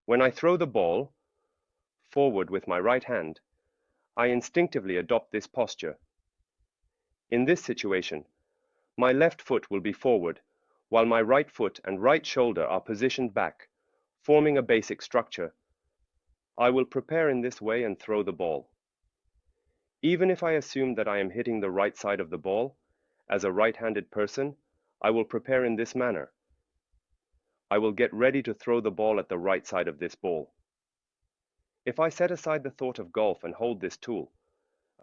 When I throw the ball forward with my right hand, I instinctively adopt this posture. In this situation, my left foot will be forward, while my right foot and right shoulder are positioned back, forming a basic structure. I will prepare in this way and throw the ball. Even if I assume that I am hitting the right side of the ball, as a right-handed person, I will prepare in this manner. I will get ready to throw the ball at the right side of this ball. If I set aside the thought of golf and hold this tool,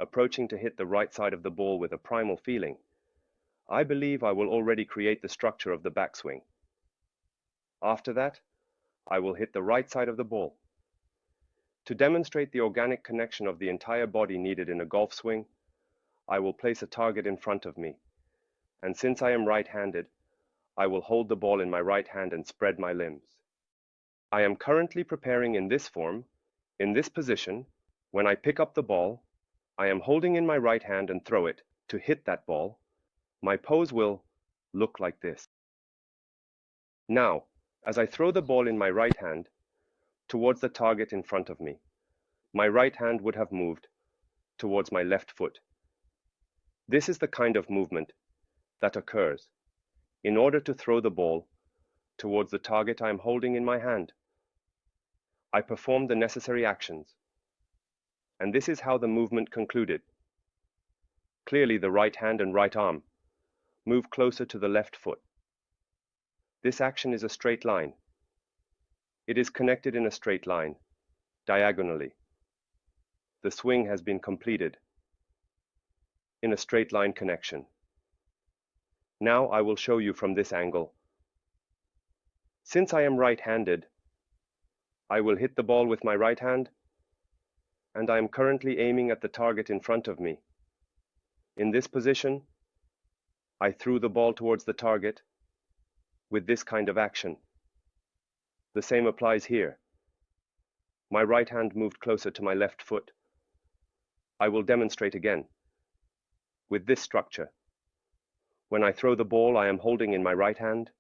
approaching to hit the right side of the ball with a primal feeling, I believe I will already create the structure of the backswing. After that, I will hit the right side of the ball. To demonstrate the organic connection of the entire body needed in a golf swing, I will place a target in front of me, and since I am right-handed, I will hold the ball in my right hand and spread my limbs. I am currently preparing in this form, in this position. When I pick up the ball, I am holding in my right hand and throw it to hit that ball. My pose will look like this. Now, as I throw the ball in my right hand towards the target in front of me, my right hand would have moved towards my left foot. This is the kind of movement that occurs in order to throw the ball towards the target I am holding in my hand. I perform the necessary actions, and this is how the movement concluded. Clearly, the right hand and right arm move closer to the left foot. This action is a straight line. It is connected in a straight line, diagonally. The swing has been completed in a straight line connection. Now I will show you from this angle. Since I am right-handed, I will hit the ball with my right hand, and I am currently aiming at the target in front of me. In this position, I threw the ball towards the target with this kind of action. The same applies here. My right hand moved closer to my left foot. I will demonstrate again with this structure. When I throw the ball, I am holding in my right hand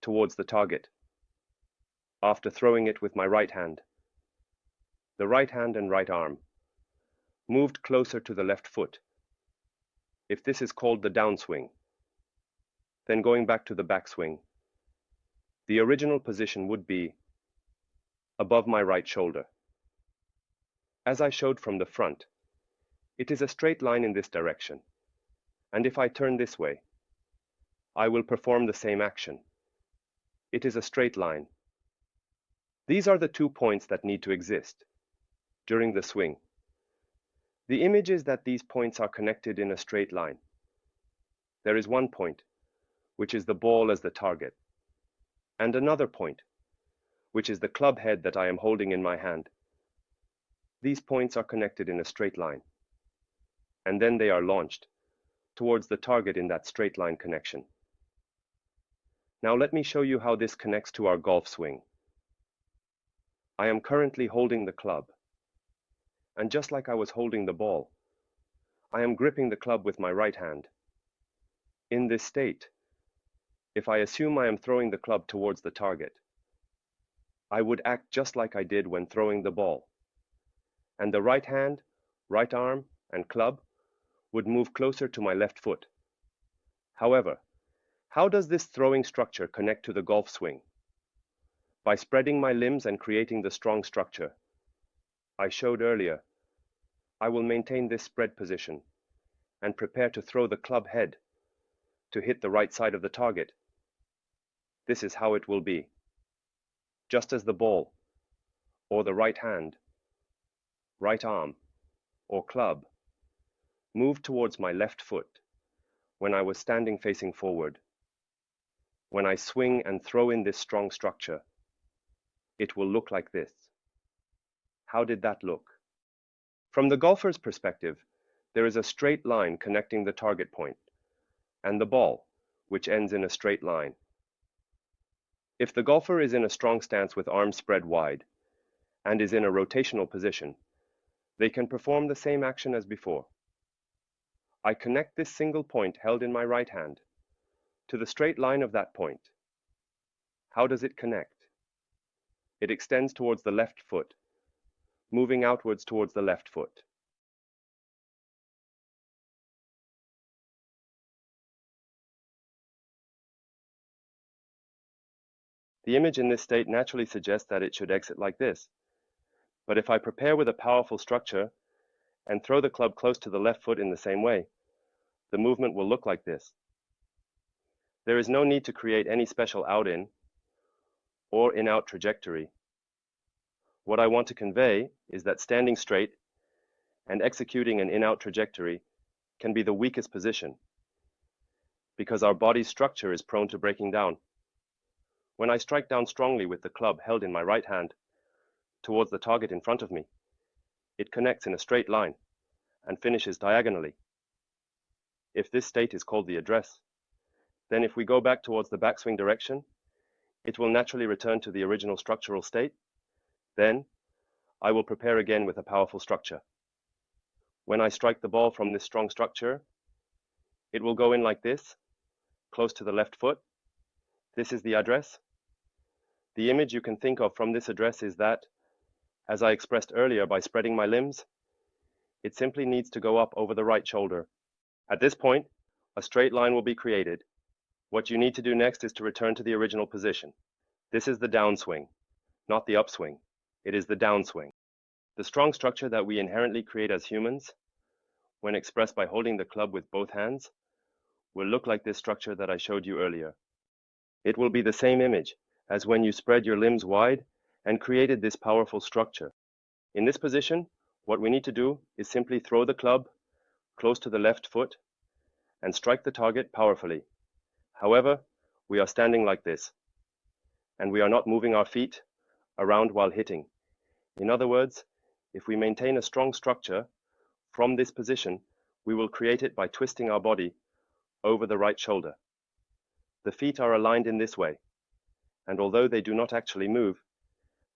towards the target. After throwing it with my right hand, the right hand and right arm moved closer to the left foot. If this is called the downswing, then going back to the backswing, the original position would be above my right shoulder. As I showed from the front, it is a straight line in this direction, and if I turn this way, I will perform the same action. It is a straight line. These are the 2 points that need to exist during the swing. The image is that these points are connected in a straight line. There is one point, which is the ball as the target, and another point, which is the club head that I am holding in my hand. These points are connected in a straight line, and then they are launched towards the target in that straight line connection. Now let me show you how this connects to our golf swing. I am currently holding the club, and just like I was holding the ball, I am gripping the club with my right hand. In this state, if I assume I am throwing the club towards the target, I would act just like I did when throwing the ball, and the right hand, right arm, and club would move closer to my left foot. However, how does this throwing structure connect to the golf swing? By spreading my limbs and creating the strong structure I showed earlier, I will maintain this spread position and prepare to throw the club head to hit the right side of the target. This is how it will be. Just as the ball, or the right hand, right arm, or club moved towards my left foot when I was standing facing forward. When I swing and throw in this strong structure, it will look like this. How did that look? From the golfer's perspective, there is a straight line connecting the target point and the ball, which ends in a straight line. If the golfer is in a strong stance with arms spread wide and is in a rotational position, they can perform the same action as before. I connect this single point held in my right hand to the straight line of that point. How does it connect? It extends towards the left foot, moving outwards towards the left foot. The image in this state naturally suggests that it should exit like this. But if I prepare with a powerful structure and throw the club close to the left foot in the same way, the movement will look like this. There is no need to create any special out-in or in-out trajectory. What I want to convey is that standing straight and executing an in-out trajectory can be the weakest position because our body's structure is prone to breaking down. When I strike down strongly with the club held in my right hand towards the target in front of me, it connects in a straight line and finishes diagonally. If this state is called the address, then if we go back towards the backswing direction, it will naturally return to the original structural state. Then I will prepare again with a powerful structure. When I strike the ball from this strong structure, it will go in like this, close to the left foot. This is the address. The image you can think of from this address is that, as I expressed earlier by spreading my limbs, it simply needs to go up over the right shoulder. At this point, a straight line will be created. What you need to do next is to return to the original position. This is the downswing, not the upswing. It is the downswing. The strong structure that we inherently create as humans, when expressed by holding the club with both hands, will look like this structure that I showed you earlier. It will be the same image as when you spread your limbs wide and created this powerful structure. In this position, what we need to do is simply throw the club close to the left foot and strike the target powerfully. However, we are standing like this, and we are not moving our feet around while hitting. In other words, if we maintain a strong structure from this position, we will create it by twisting our body over the right shoulder. The feet are aligned in this way, and although they do not actually move,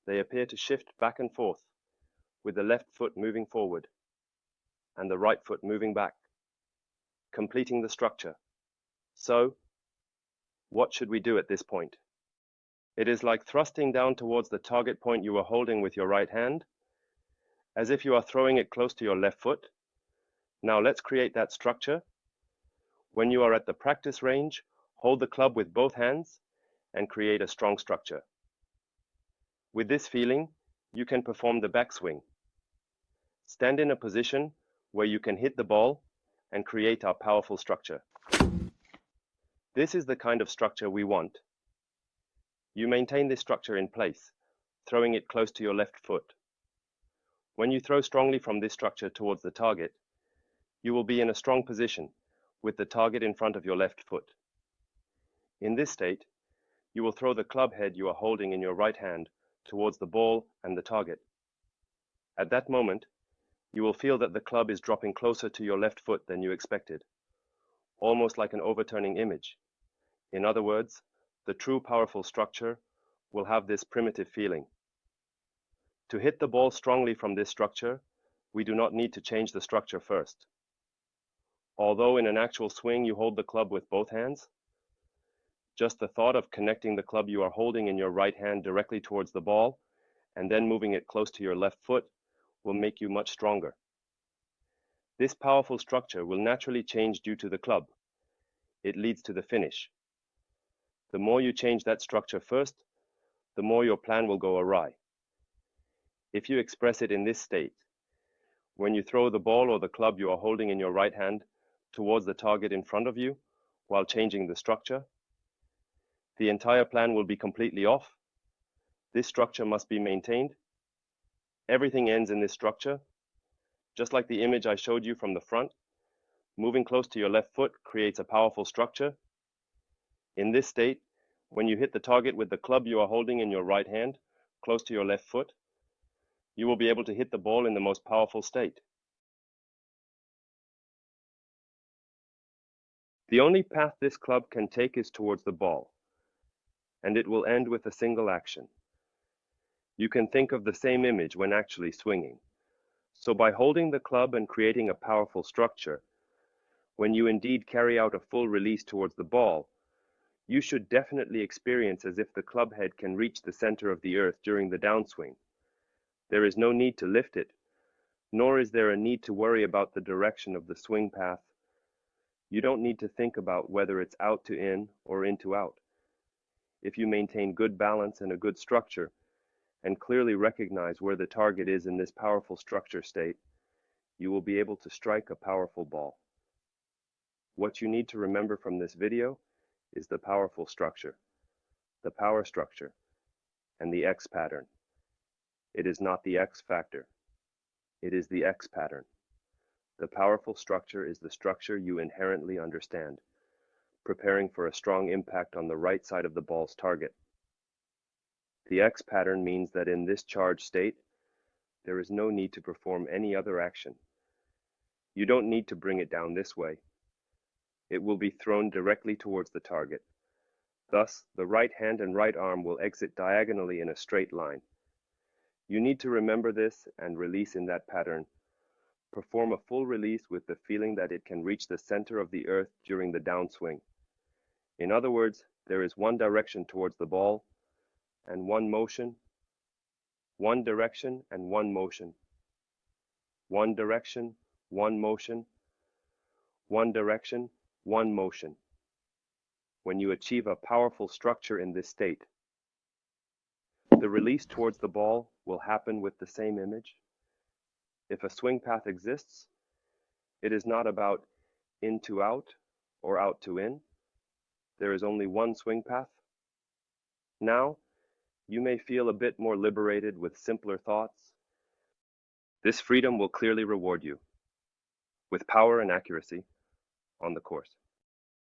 they appear to shift back and forth, with the left foot moving forward and the right foot moving back, completing the structure. So, what should we do at this point? It is like thrusting down towards the target point you are holding with your right hand, as if you are throwing it close to your left foot. Now let's create that structure. When you are at the practice range, hold the club with both hands and create a strong structure. With this feeling, you can perform the backswing. Stand in a position where you can hit the ball and create our powerful structure. This is the kind of structure we want. You maintain this structure in place, throwing it close to your left foot. When you throw strongly from this structure towards the target, you will be in a strong position with the target in front of your left foot. In this state, you will throw the club head you are holding in your right hand towards the ball and the target. At that moment, you will feel that the club is dropping closer to your left foot than you expected, almost like an overturning image. In other words, the true powerful structure will have this primitive feeling. To hit the ball strongly from this structure, we do not need to change the structure first. Although in an actual swing you hold the club with both hands, just the thought of connecting the club you are holding in your right hand directly towards the ball and then moving it close to your left foot will make you much stronger. This powerful structure will naturally change due to the club. It leads to the finish. The more you change that structure first, the more your plan will go awry. If you express it in this state, when you throw the ball or the club you are holding in your right hand towards the target in front of you while changing the structure, the entire plan will be completely off. This structure must be maintained. Everything ends in this structure. Just like the image I showed you from the front, moving close to your left foot creates a powerful structure. In this state, when you hit the target with the club you are holding in your right hand close to your left foot, you will be able to hit the ball in the most powerful state. The only path this club can take is towards the ball, and it will end with a single action. You can think of the same image when actually swinging. So by holding the club and creating a powerful structure, when you indeed carry out a full release towards the ball, You should definitely experience as if the club head can reach the center of the earth during the downswing. There is no need to lift it, nor is there a need to worry about the direction of the swing path. You don't need to think about whether it's out to in or in to out. If you maintain good balance and a good structure, and clearly recognize where the target is in this powerful structure state, you will be able to strike a powerful ball. What you need to remember from this video is the powerful structure, the power structure, and the X pattern. It is not the X factor. It is the X pattern. The powerful structure is the structure you inherently understand, preparing for a strong impact on the right side of the ball's target. The X pattern means that in this charged state, there is no need to perform any other action. You don't need to bring it down this way. It will be thrown directly towards the target. Thus, the right hand and right arm will exit diagonally in a straight line. You need to remember this and release in that pattern. Perform a full release with the feeling that it can reach the center of the earth during the downswing. In other words, there is one direction towards the ball, and one motion, one direction and one motion. One direction, one motion, one direction, one motion. When you achieve a powerful structure in this state, the release towards the ball will happen with the same image. If a swing path exists, it is not about in to out or out to in. There is only one swing path. Now, you may feel a bit more liberated with simpler thoughts. This freedom will clearly reward you with power and accuracy on the course.